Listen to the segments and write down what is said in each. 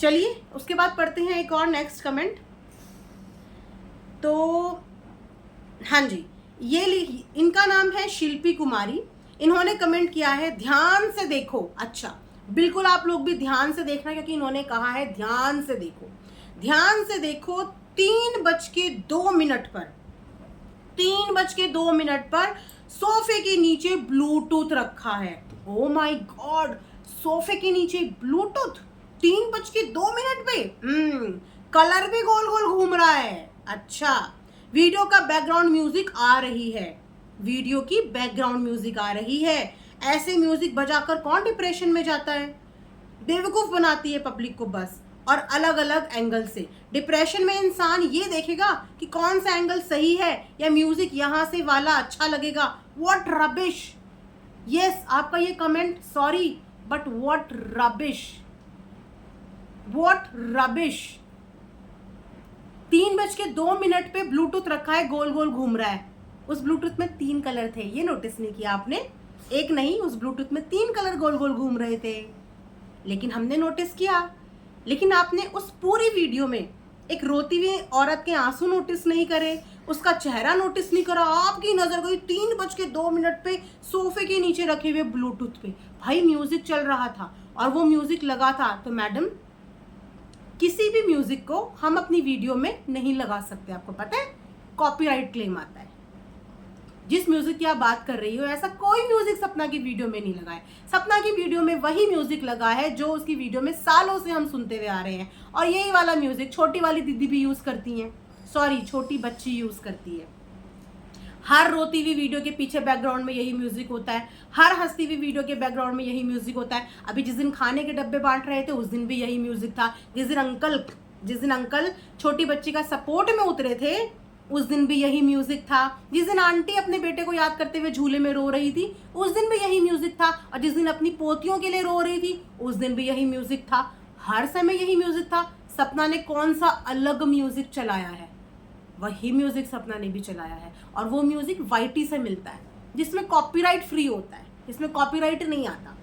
चलिए उसके बाद पढ़ते हैं एक और नेक्स्ट कमेंट। तो हाँ जी, ये इनका नाम है शिल्पी कुमारी। इन्होंने कमेंट किया है ध्यान से देखो। अच्छा, बिल्कुल आप लोग भी ध्यान से देखना, क्योंकि इन्होंने कहा है ध्यान से देखो। ध्यान से देखो, 3:02 पर 3:02 पर सोफे के नीचे ब्लूटूथ रखा है। ओ माय गॉड, सोफे के नीचे ब्लूटूथ 3:02 पे। कलर भी गोल गोल घूम रहा है। अच्छा, वीडियो का बैकग्राउंड म्यूजिक आ रही है। वीडियो की बैकग्राउंड म्यूजिक आ रही है। ऐसे म्यूजिक बजाकर कौन डिप्रेशन में जाता है? बेवकूफ बनाती है पब्लिक को बस, और अलग अलग एंगल से। डिप्रेशन में इंसान ये देखेगा कि कौन सा एंगल सही है या म्यूजिक यहाँ से वाला अच्छा लगेगा। What rubbish. यस, आपका ये comment, sorry but what rubbish, what rubbish. 3:02 पे ब्लूटूथ रखा है, गोल गोल घूम रहा है। उस ब्लूटूथ में 3 कलर थे, ये नोटिस नहीं किया आपने? एक नहीं, उस ब्लूटूथ में 3 कलर गोल गोल घूम रहे थे, लेकिन हमने नोटिस किया। लेकिन आपने उस पूरी वीडियो में एक रोती हुई औरत के आंसू नोटिस नहीं करे, उसका चेहरा नोटिस नहीं करा। आपकी नजर गई 3:02 पे सोफे के नीचे रखे हुए ब्लूटूथ पे। भाई म्यूजिक चल रहा था और वो म्यूजिक लगा था। तो मैडम, किसी भी म्यूजिक को हम अपनी वीडियो में नहीं लगा सकते, आपको पता है, कॉपीराइट क्लेम आता है। जिस म्यूजिक की आप बात कर रही हो, ऐसा कोई म्यूजिक सपना की वीडियो में नहीं लगा है। सपना की वीडियो में वही म्यूजिक लगा है जो उसकी वीडियो में सालों से हम सुनते हुए आ रहे हैं, और यही वाला म्यूजिक छोटी वाली दीदी भी यूज करती हैं, सॉरी छोटी बच्ची यूज करती है। हर रोती हुई वीडियो के पीछे बैकग्राउंड में यही म्यूजिक होता है, हर हंसती हुई वीडियो के बैकग्राउंड में यही म्यूजिक होता है। अभी जिस दिन खाने के डब्बे बांट रहे थे उस दिन भी यही म्यूजिक था। जिस दिन अंकल छोटी बच्ची का सपोर्ट में उतरे थे उस दिन भी यही म्यूजिक था। जिस दिन आंटी अपने बेटे को याद करते हुए झूले में रो रही थी उस दिन भी यही म्यूजिक था। और जिस दिन अपनी पोतियों के लिए रो रही थी उस दिन भी यही म्यूजिक था। हर समय यही म्यूजिक था। सपना ने कौन सा अलग म्यूजिक चलाया है? वही म्यूजिक सपना ने भी चलाया है, और वो म्यूजिक वाईटी से मिलता है, जिसमें कॉपीराइट फ्री होता है, जिसमें कॉपीराइट नहीं आता,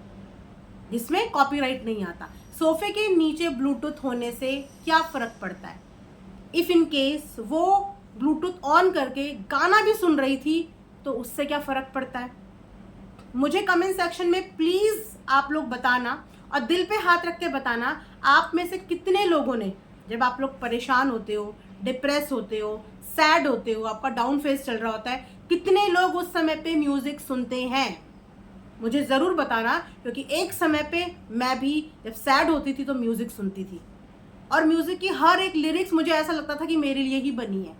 जिसमें कॉपीराइट नहीं आता। सोफे के नीचे ब्लूटूथ होने से क्या फर्क पड़ता है? इफ इन केस वो ब्लूटूथ ऑन करके गाना भी सुन रही थी तो उससे क्या फर्क पड़ता है? मुझे कमेंट सेक्शन में प्लीज आप लोग बताना, और दिल पे हाथ रख के बताना, आप में से कितने लोगों ने, जब आप लोग परेशान होते हो, डिप्रेस होते हो, सैड होते हो, आपका डाउन फेज चल रहा होता है, कितने लोग उस समय पे म्यूजिक सुनते हैं? मुझे ज़रूर बताना, क्योंकि एक समय पे मैं भी जब सैड होती थी तो म्यूजिक सुनती थी, और म्यूजिक की हर एक लिरिक्स मुझे ऐसा लगता था कि मेरे लिए ही बनी है।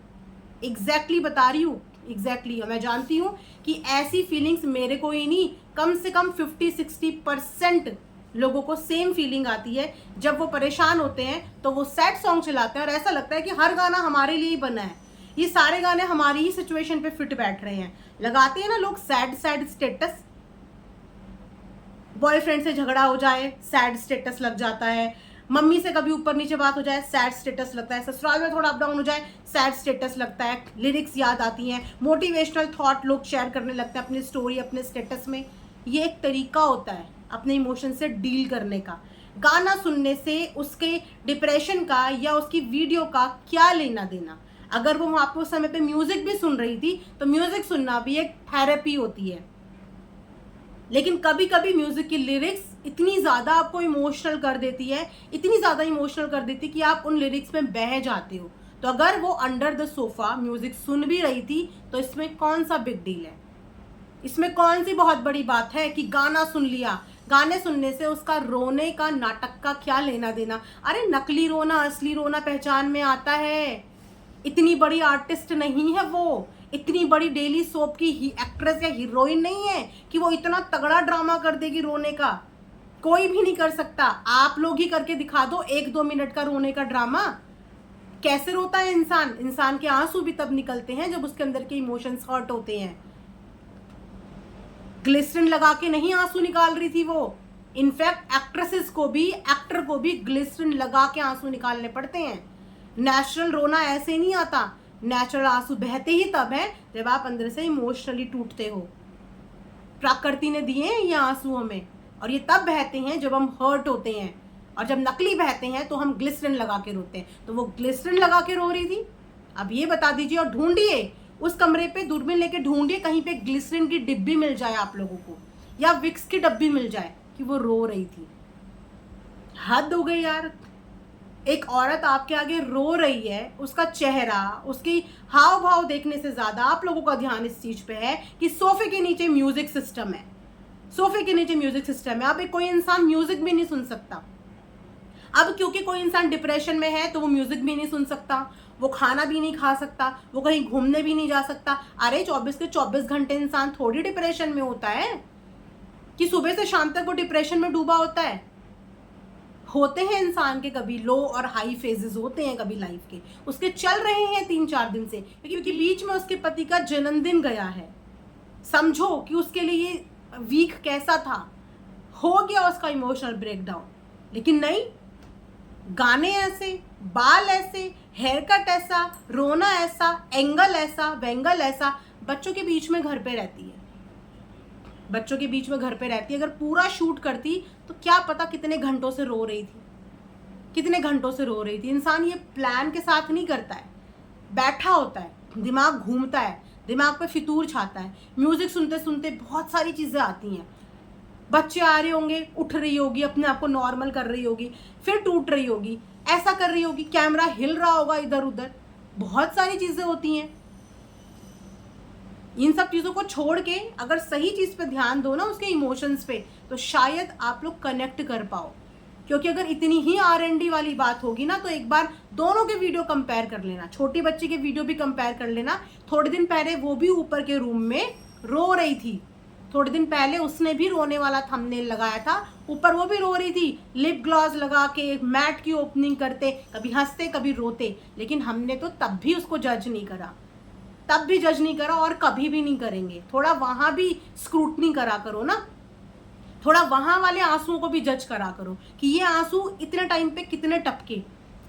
एग्जैक्टली बता रही हूँ, एग्जैक्टली। मैं जानती हूँ कि ऐसी फीलिंग्स मेरे को ही नहीं, कम से कम 50-60% लोगों को सेम फीलिंग आती है। जब वो परेशान होते हैं तो वो सैड सॉन्ग चलाते हैं, और ऐसा लगता है कि हर गाना हमारे लिए ही बना है, ये सारे गाने हमारी ही सिचुएशन पे फिट बैठ रहे हैं। लगाते हैं ना लोग सैड सैड स्टेटस, बॉयफ्रेंड से झगड़ा हो जाए सैड स्टेटस लग जाता है, मम्मी से कभी ऊपर नीचे बात हो जाए सैड स्टेटस लगता है, ससुराल में थोड़ा अप डाउन हो जाए सैड स्टेटस लगता है, लिरिक्स याद आती हैं, मोटिवेशनल थॉट लोग शेयर करने लगते हैं अपनी स्टोरी, अपने स्टेटस में। ये एक तरीका होता है अपने इमोशन से डील करने का। गाना सुनने से उसके डिप्रेशन का या उसकी वीडियो का क्या लेना देना? अगर वो वहाँ पे उस समय पे म्यूजिक भी सुन रही थी तो म्यूजिक सुनना भी एक थेरेपी होती है। लेकिन कभी कभी म्यूजिक की लिरिक्स इतनी ज़्यादा आपको इमोशनल कर देती है, इतनी ज़्यादा इमोशनल कर देती है कि आप उन लिरिक्स में बह जाते हो। तो अगर वो अंडर द सोफा म्यूजिक सुन भी रही थी तो इसमें कौन सा बिग डील है? इसमें कौन सी बहुत बड़ी बात है कि गाना सुन लिया? गाने सुनने से उसका रोने का, नाटक का क्या लेना देना? अरे नकली रोना असली रोना पहचान में आता है। इतनी बड़ी आर्टिस्ट नहीं है वो, इतनी बड़ी डेली सोप की एक्ट्रेस या हीरोइन नहीं है कि वो इतना तगड़ा ड्रामा कर देगी रोने का। कोई भी नहीं कर सकता। आप लोग ही करके दिखा दो 1-2 मिनट का रोने का ड्रामा। कैसे रोता है इंसान? इंसान के आंसू भी तब निकलते हैं जब उसके अंदर के इमोशंस हर्ट होते हैं। ग्लिसरीन लगा के नहीं आंसू निकाल रही थी वो। इनफैक्ट एक्ट्रेसेस को भी, एक्टर को भी ग्लिसरीन लगा के आंसू निकालने पड़ते हैं। नेचुरल रोना ऐसे नहीं आता। नेचुरल आंसू बहते ही तब है जब आप अंदर से इमोशनली टूटते हो। प्रकृति ने दिए हैं ये आंसू हमें, और ये तब बहते हैं जब हम हर्ट होते हैं। और जब नकली बहते हैं तो हम ग्लिसरीन लगा के रोते हैं, तो वो ग्लिसरीन लगा के रो रही थी। अब ये बता दीजिए और ढूंढिए उस कमरे पे, दूरबीन लेके ढूंढिए कहीं पे ग्लिसरीन की डिब्बी मिल जाए आप लोगों को, या विक्स की डब्बी मिल जाए कि वो रो रही थी। हद हो गई यार। एक औरत आपके आगे रो रही है, उसका चेहरा, उसकी हाव भाव देखने से ज्यादा आप लोगों का ध्यान इस चीज पे है कि सोफे के नीचे म्यूजिक सिस्टम है, सोफे के नीचे म्यूजिक सिस्टम है। अब कोई इंसान म्यूजिक भी नहीं सुन सकता। अब क्योंकि कोई इंसान डिप्रेशन में है तो वो म्यूजिक भी नहीं सुन सकता, वो खाना भी नहीं खा सकता, वो कहीं घूमने भी नहीं जा सकता। अरे 24 के 24 घंटे इंसान थोड़ी डिप्रेशन में होता है कि सुबह से शाम तक वो डिप्रेशन में डूबा होता है। होते हैं इंसान के कभी लो और हाई फेजेस होते हैं कभी लाइफ के, उसके चल रहे हैं 3-4 दिन से, क्योंकि बीच में उसके पति का जन्मदिन गया है। समझो कि उसके लिए ये वीक कैसा था, हो गया उसका इमोशनल ब्रेकडाउन। लेकिन नहीं, गाने ऐसे, बाल ऐसे, हेयर कट ऐसा, रोना ऐसा, एंगल ऐसा, वेंगल ऐसा, बच्चों के बीच में घर पे रहती है, बच्चों के बीच में घर पे रहती है। अगर पूरा शूट करती तो क्या पता कितने घंटों से रो रही थी, कितने घंटों से रो रही थी। इंसान ये प्लान के साथ नहीं करता है, बैठा होता है, दिमाग घूमता है, दिमाग पे फितूर छाता है, म्यूजिक सुनते सुनते बहुत सारी चीजें आती हैं। बच्चे आ रहे होंगे, उठ रही होगी, अपने आप को नॉर्मल कर रही होगी, फिर टूट रही होगी, ऐसा कर रही होगी, कैमरा हिल रहा होगा इधर उधर, बहुत सारी चीजें होती हैं। इन सब चीजों को छोड़ के अगर सही चीज पे ध्यान दो ना, उसके इमोशंस पे, तो शायद आप लोग कनेक्ट कर पाओ। क्योंकि अगर इतनी ही R&D वाली बात होगी ना, तो एक बार दोनों के वीडियो कंपेयर कर लेना, छोटी बच्ची के वीडियो भी कंपेयर कर लेना। थोड़े दिन पहले वो भी ऊपर के रूम में रो रही थी, थोड़े दिन पहले उसने भी रोने वाला थंबनेल लगाया था, ऊपर वो भी रो रही थी, लिप ग्लॉस लगा के मैट की ओपनिंग करते, कभी हंसते कभी रोते। लेकिन हमने तो तब भी उसको जज नहीं करा, तब भी जज नहीं करा और कभी भी नहीं करेंगे। थोड़ा वहां भी स्क्रूटनी करा करो ना, थोड़ा वहां वाले आंसुओं को भी जज करा करो कि ये आंसू इतने टाइम पे कितने टपके,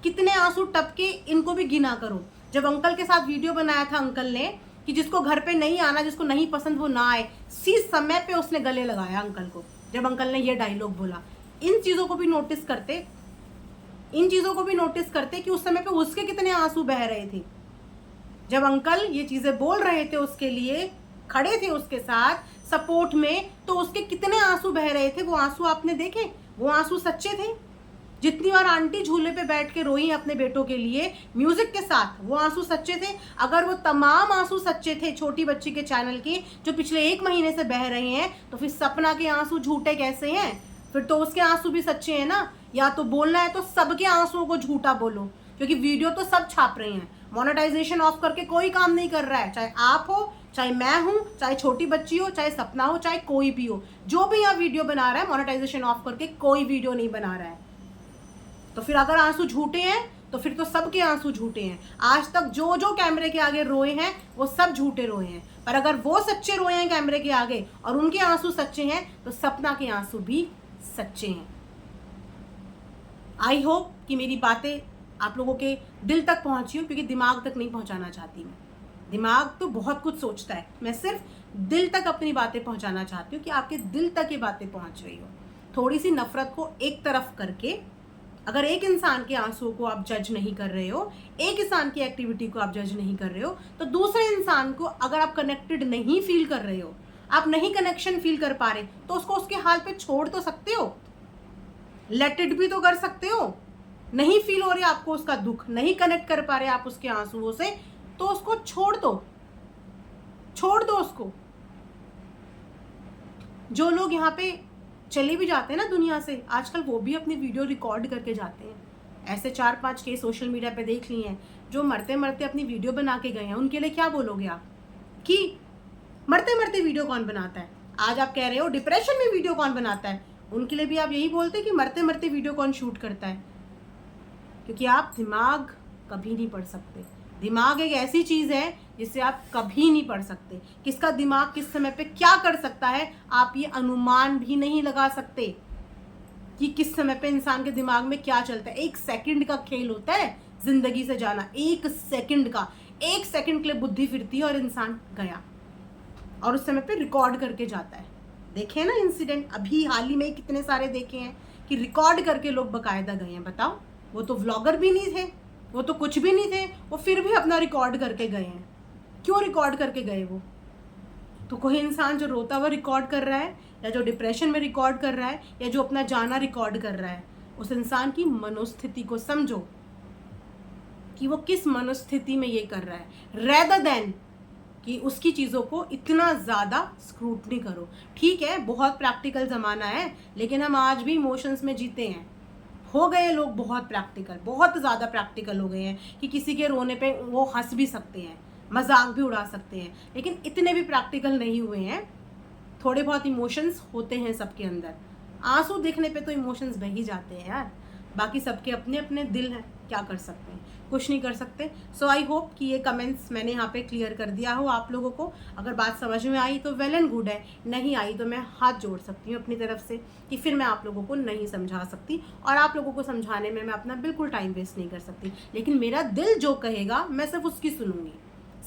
कितने आंसू टपके, इनको भी गिना करो। जब अंकल के साथ वीडियो बनाया था अंकल ने कि जिसको घर पे नहीं आना, जिसको नहीं पसंद वो ना आए, सी समय पे उसने गले लगाया अंकल को, जब अंकल ने ये डायलॉग बोला। इन चीजों को भी नोटिस करते, इन चीजों को भी नोटिस करते कि उस समय पे उसके कितने आंसू बह रहे थे। जब अंकल ये चीजें बोल रहे थे, उसके लिए खड़े थे उसके साथ सपोर्ट में, तो उसके कितने आंसू बह रहे थे। वो आंसू आपने देखे, वो आंसू सच्चे थे। जितनी बार आंटी झूले पे बैठ के रोई अपने बेटों के लिए म्यूजिक के साथ, वो आंसू सच्चे थे। अगर वो तमाम आंसू सच्चे थे छोटी बच्ची के चैनल के जो पिछले 1 महीने से बह रहे हैं, तो फिर सपना के आंसू झूठे कैसे हैं? फिर तो उसके आंसू भी सच्चे हैं ना। या तो बोलना है तो सबके आंसुओं को झूठा बोलो, क्योंकि वीडियो तो सब छाप रहे हैं। मोनेटाइजेशन ऑफ करके कोई काम नहीं कर रहा है, चाहे आप हो, चाहे मैं हूं, चाहे छोटी बच्ची हो, चाहे सपना हो, चाहे कोई भी हो। जो भी यहाँ वीडियो बना रहा है मोनेटाइजेशन ऑफ करके कोई वीडियो नहीं बना रहा है। तो फिर अगर आंसू झूठे हैं तो फिर तो सबके आंसू झूठे हैं। आज तक जो जो कैमरे के आगे रोए हैं वो सब झूठे रोए हैं। पर अगर वो सच्चे रोए हैं कैमरे के आगे और उनके आंसू सच्चे हैं, तो सपना के आंसू भी सच्चे हैं। आई होप कि मेरी बातें आप लोगों के दिल तक पहुंची हो, क्योंकि दिमाग तक नहीं पहुंचाना चाहती मैं। दिमाग तो बहुत कुछ सोचता है, मैं सिर्फ दिल तक अपनी बातें पहुंचाना चाहती हूँ कि आपके दिल तक ये बातें पहुंच रही हो। थोड़ी सी नफरत को एक तरफ करके, अगर एक इंसान के आंसुओं को आप जज नहीं कर रहे हो, एक इंसान की एक्टिविटी को आप जज नहीं कर रहे हो, तो दूसरे इंसान को अगर आप कनेक्टेड नहीं फील कर रहे हो, आप नहीं कनेक्शन फील कर पा रहे, तो उसको उसके हाल पे छोड़ तो सकते हो, लेट इट भी तो कर सकते हो। नहीं फील हो रहे आपको उसका दुख, नहीं कनेक्ट कर पा रहे आप उसके आंसुओं से, तो उसको छोड़ दो, छोड़ दो उसको। जो लोग यहाँ पे चले भी जाते हैं ना दुनिया से आजकल, वो भी अपनी वीडियो रिकॉर्ड करके जाते हैं। ऐसे 4-5 केस सोशल मीडिया पे देख लिए हैं जो मरते मरते अपनी वीडियो बना के गए हैं। उनके लिए क्या बोलोगे आप कि मरते मरते वीडियो कौन बनाता है? आज आप कह रहे हो डिप्रेशन में वीडियो कौन बनाता है, उनके लिए भी आप यही बोलते कि मरते मरते वीडियो कौन शूट करता है। क्योंकि आप दिमाग कभी नहीं पढ़ सकते। दिमाग एक ऐसी चीज है जिसे आप कभी नहीं पढ़ सकते। किसका दिमाग किस समय पे क्या कर सकता है आप ये अनुमान भी नहीं लगा सकते कि किस समय पे इंसान के दिमाग में क्या चलता है। 1 सेकंड का खेल होता है जिंदगी से जाना, 1 सेकंड का। 1 सेकंड के लिए बुद्धि फिरती है और इंसान गया, और उस समय पे रिकॉर्ड करके जाता है। देखे ना इंसिडेंट, अभी हाल ही में कितने सारे देखे हैं कि रिकॉर्ड करके लोग बकायदा गए हैं। बताओ, वो तो व्लॉगर भी नहीं थे, वो तो कुछ भी नहीं थे, वो फिर भी अपना रिकॉर्ड करके गए हैं। क्यों रिकॉर्ड करके गए वो? तो कोई इंसान जो रोता हुआ रिकॉर्ड कर रहा है, या जो डिप्रेशन में रिकॉर्ड कर रहा है, या जो अपना जाना रिकॉर्ड कर रहा है, उस इंसान की मनोस्थिति को समझो कि वो किस मनोस्थिति में ये कर रहा है, रेदर देन कि उसकी चीज़ों को इतना ज़्यादा स्क्रूटनी करो। ठीक है, बहुत प्रैक्टिकल ज़माना है, लेकिन हम आज भी इमोशंस में जीते हैं। हो गए लोग बहुत प्रैक्टिकल, बहुत ज़्यादा प्रैक्टिकल हो गए हैं कि किसी के रोने पे वो हंस भी सकते हैं, मजाक भी उड़ा सकते हैं, लेकिन इतने भी प्रैक्टिकल नहीं हुए हैं। थोड़े बहुत इमोशंस होते हैं सबके अंदर, आंसू देखने पे तो इमोशंस बह ही जाते हैं यार। बाकी सबके अपने अपने दिल हैं, क्या कर सकते हैं, कुछ नहीं कर सकते। सो आई होप कि ये कमेंट्स मैंने यहाँ पे क्लियर कर दिया हो आप लोगों को। अगर बात समझ में आई तो वेल एंड गुड है, नहीं आई तो मैं हाथ जोड़ सकती हूँ अपनी तरफ से कि फिर मैं आप लोगों को नहीं समझा सकती, और आप लोगों को समझाने में मैं अपना बिल्कुल टाइम वेस्ट नहीं कर सकती। लेकिन मेरा दिल जो कहेगा मैं सिर्फ उसकी सुनूंगी,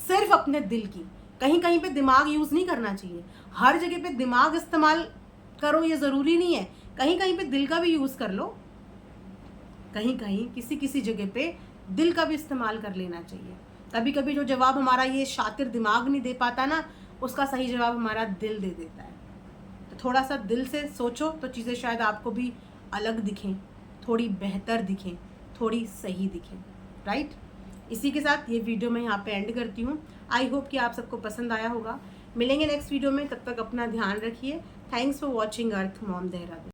सिर्फ अपने दिल की। कहीं कहीं पे दिमाग यूज़ नहीं करना चाहिए, हर जगह पे दिमाग इस्तेमाल करो ये ज़रूरी नहीं है, कहीं कहीं पे दिल का भी यूज़ कर लो, कहीं कहीं किसी किसी जगह पे दिल का भी इस्तेमाल कर लेना चाहिए। कभी कभी जो जवाब हमारा ये शातिर दिमाग नहीं दे पाता ना, उसका सही जवाब हमारा दिल दे देता है। तो थोड़ा सा दिल से सोचो तो चीज़ें शायद आपको भी अलग दिखें, थोड़ी बेहतर दिखें, थोड़ी सही दिखें, राइट। इसी के साथ ये वीडियो मैं यहाँ पे एंड करती हूँ। आई होप कि आप सबको पसंद आया होगा। मिलेंगे नेक्स्ट वीडियो में, तब तक अपना ध्यान रखिए। Thanks for watching earth mom Dehradun.